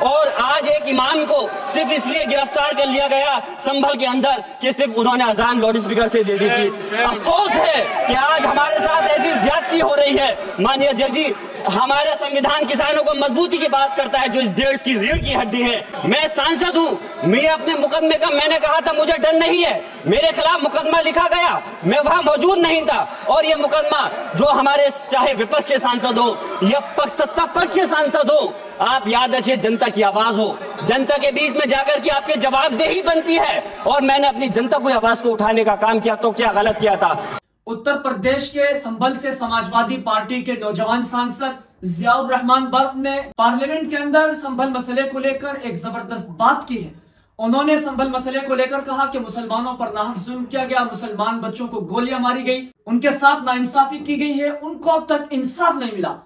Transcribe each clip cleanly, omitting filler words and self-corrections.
और आज एक इमाम को सिर्फ इसलिए गिरफ्तार कर लिया गया संभल के अंदर कि सिर्फ उन्होंने अजान लाउड स्पीकर से दे दी थी। अफसोस है कि आज हमारे साथ ऐसी ज्यादती हो रही है। माननीय अध्यक्ष जी, हमारा संविधान किसानों को मजबूती की बात करता है जो इस देश की रीढ़ की हड्डी है। मैं सांसद हूँ, मैं अपने मुकदमे का मैंने कहा था मुझे डर नहीं है, मेरे खिलाफ मुकदमा लिखा गया, मैं वहां मौजूद नहीं था। और ये मुकदमा जो हमारे चाहे विपक्ष के सांसद हो या सत्ता पक्ष के सांसद हो, आप याद रखिए जनता की आवाज हो, जनता के बीच में जाकर के आपके जवाबदेही बनती है। और मैंने अपनी जनता को आवाज को उठाने का काम किया तो क्या गलत किया था? उत्तर प्रदेश के संभल से समाजवादी पार्टी के नौजवान सांसद जियाउर रहमान बर्क ने पार्लियामेंट के अंदर संभल मसले को लेकर एक जबरदस्त बात की है। उन्होंने संभल मसले को लेकर कहा कि मुसलमानों पर नाहक जुल्म किया गया, मुसलमान बच्चों को गोलियां मारी गई, उनके साथ नाइंसाफी की गई है, उनको अब तक इंसाफ नहीं मिला।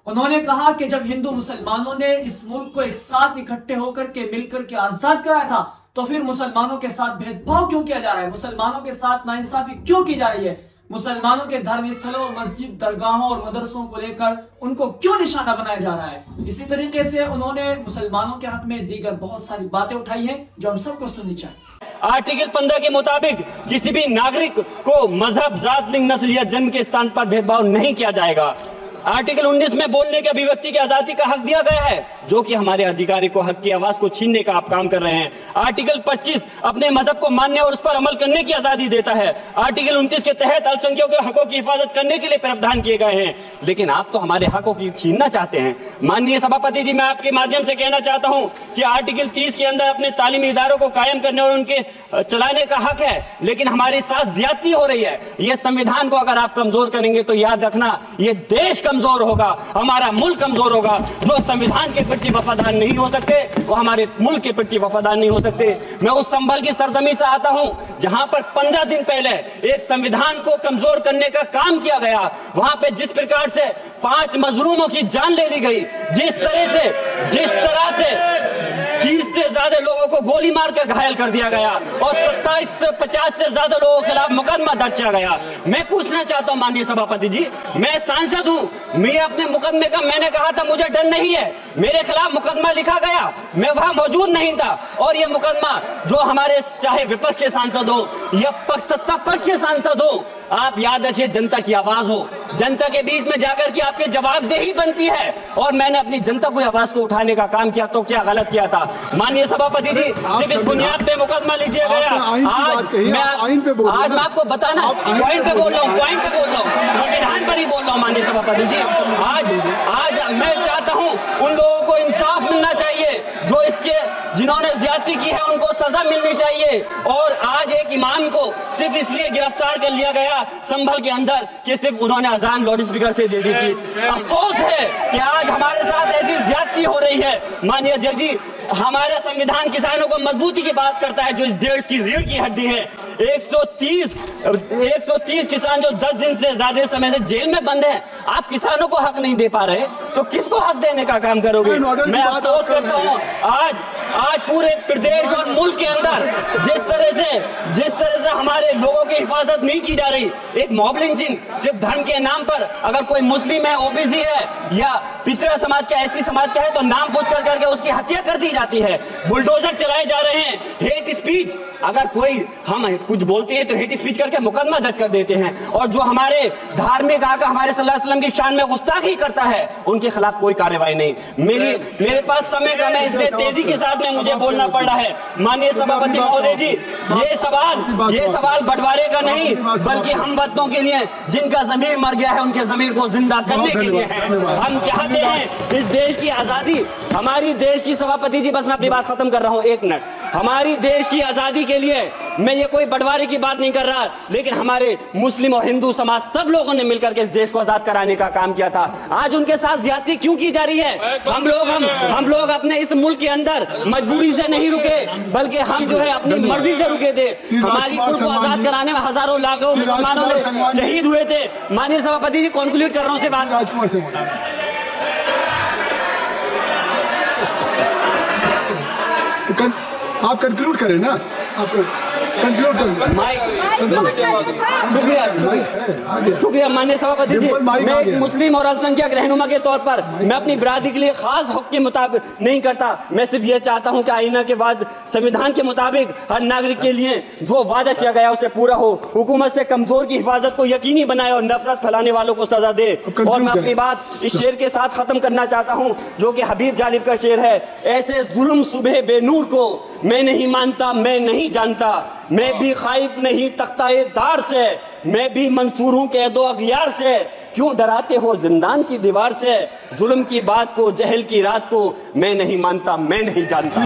उन्होंने कहा कि जब हिंदू मुसलमानों ने इस मुल्क को एक साथ इकट्ठे होकर के मिलकर के आजाद कराया था तो फिर मुसलमानों के साथ भेदभाव क्यों किया जा रहा है, मुसलमानों के साथ नाइंसाफी क्यों की जा रही है, मुसलमानों के धार्मिक स्थलों, मस्जिद, दरगाहों और मदरसों को लेकर उनको क्यों निशाना बनाया जा रहा है। इसी तरीके से उन्होंने मुसलमानों के हक में दीगर बहुत सारी बातें उठाई हैं जो हम सबको सुननी चाहिए। आर्टिकल 15 के मुताबिक किसी भी नागरिक को मजहब, जात, लिंग, नस्ल या जन्म के स्थान पर भेदभाव नहीं किया जाएगा। आर्टिकल 19 में बोलने के, अभिव्यक्ति की आजादी का हक दिया गया है, जो कि हमारे अधिकारी को हक की आवाज को छीनने का आप काम कर रहे हैं। आर्टिकल 25 अपने मजहब को मानने और उस पर अमल करने की आजादी देता है। आर्टिकल 29 के तहत अल्पसंख्यकों के हकों की हिफाजत करने के लिए प्रावधान किए गए हैं, लेकिन आप तो हमारे हकों की छीनना चाहते हैं। माननीय सभापति जी, मैं आपके माध्यम से कहना चाहता हूं कि आर्टिकल 30 के अंदर अपने तालीमी इदारों को कायम करने और उनके चलाने का हक है, लेकिन हमारे साथ ज्यादती हो रही है। यह संविधान को अगर आप कमजोर करेंगे तो याद रखना ये देश कमजोर होगा, हमारा मुल्क कमजोर होगा। जो संविधान के प्रति वफादार नहीं हो सकते वो हमारे मुल्क के प्रति वफादार नहीं हो सकते। मैं उस संभल की सरजमी से आता हूं जहां पर 15 दिन पहले एक संविधान को कमजोर करने का काम किया गया। वहां पे जिस प्रकार से 5 मजलूमों की जान ले ली गई, जिस तरह से 30 से ज्यादा लोगों को गोली मारकर घायल कर दिया गया और 27 से 50 से ज्यादा लोगों के खिलाफ मुकदमा दर्ज किया गया। मैं पूछना चाहता हूं माननीय सभापति जी, मैं सांसद हूं, मैं अपने मुकदमे का मैंने कहा था मुझे डर नहीं है, मेरे खिलाफ मुकदमा लिखा गया, मैं वहां मौजूद नहीं था। और ये मुकदमा जो हमारे चाहे विपक्ष के सांसद हो या सत्ता पक्ष के सांसद हो, आप याद रखिए जनता की आवाज हो, जनता के बीच में जाकर के आपके जवाबदेही बनती है। और मैंने अपनी जनता को आवाज को उठाने का काम किया तो क्या गलत किया था? माननीय सभापति जी, सिर्फ इस बुनियाद पे मुकदमा लिख दिया गया। आज मैं आपको बताना पॉइंट पे बोल रहा हूँ, संविधान पर ही बोल रहा हूँ माननीय सभापति जी। आज मैं चाहता हूँ उन लोगों को इंसाफ मिलना चाहिए जो जिन्होंने ज्यादती की है, उनको सजा मिलनी चाहिए। और आज एक इमाम को सिर्फ इसलिए गिरफ्तार कर लिया गया संभल के अंदर कि सिर्फ उन्होंने अजान लाउड स्पीकर से दे दी थी। अफसोस है कि आज हमारे साथ ऐसी ज्यादती हो रही है। माननीय अध्यक्ष जी, हमारा संविधान किसानों को मजबूती की बात करता है जो इस देश की रीढ़ की हड्डी है। 130 किसान जो 10 दिन से ज्यादा समय से जेल में बंद हैं, आप किसानों को हक नहीं दे पा रहे तो किसको हक देने का काम करोगे? मैं अफसोस करता हूँ आज पूरे प्रदेश और मुल्क के अंदर जिस तरह से हमारे लोगों की हिफाजत नहीं की जा रही, एक मॉब लिंचिंग सिर्फ धर्म के नाम पर, अगर कोई मुस्लिम है, ओबीसी है या पिछड़ा समाज का, एससी समाज का है तो नाम पूछ करके उसकी हत्या कर दी जाती है, बुलडोजर चलाए जा रहे हैं। हेट स्पीच, अगर कोई हम कुछ बोलते हैं तो हेट स्पीच करके मुकदमा दर्ज कर देते हैं। और जो हमारे धार्मिक आका हमारे सल्लल्लाहु अलैहि वसल्लम की शान में गुस्ताखी करता है उनके खिलाफ कोई कार्रवाई नहीं। मेरे पास समय कम है, इसलिए तेजी के साथ में मुझे बोलना पड़ रहा है। माननीय सभापति महोदय जी, ये सवाल बंटवारे का नहीं बल्कि हम वतनों के लिए जिनका जमीर मर गया है उनके जमीर को जिंदा करने के लिए है। हम चाहते हैं इस देश की आजादी, हमारी देश की, सभापति जी बस मैं अपनी बात खत्म कर रहा हूं, 1 मिनट। हमारी देश की आजादी के लिए मैं ये कोई बंटवारे की बात नहीं कर रहा, लेकिन हमारे मुस्लिम और हिंदू समाज सब लोगों ने मिलकर के इस देश को आजाद कराने का काम किया था। आज उनके साथ ज्यादती क्यों की जा रही है? हम लोग अपने इस मुल्क के अंदर मजबूरी से नहीं रुके बल्कि हम जो है अपनी मर्जी से रुके थे। हमारी मुल्क को आजाद कराने में हजारों लाखों मुसलमानों ने शहीद हुए थे। माननीय सभापति जी, कंक्लूड कर रहा हूँ बात। राजकुमार से आप कंक्लूड करें ना आप। शुक्रिया माननीय सभापति जी। मैं एक मुस्लिम और अल्पसंख्यक रहनुमा के तौर पर मैं अपनी बिरादरी के लिए खास हक के मुताबिक नहीं करता। मैं सिर्फ ये चाहता हूं कि आईना के बाद संविधान के मुताबिक हर नागरिक के लिए जो वादा किया गया उसे पूरा हो, हुकूमत से कमजोर की हिफाजत को यकीनी बनाए और नफरत फैलाने वालों को सजा दे। और मैं अपनी बात इस शेर के साथ खत्म करना चाहता हूं जो कि हबीब जालिब का शेर है। ऐसे जुल्म सुबह बेनूर को मैं नहीं मानता, मैं नहीं जानता, मैं भी खाइफ नहीं तख्ताए दार से, मैं भी मंसूर हूं कैदो अगियार से। क्यों डराते हो जिंदान की दीवार से, जुल्म की बात को जहल की रात को मैं नहीं मानता, मैं नहीं जानता।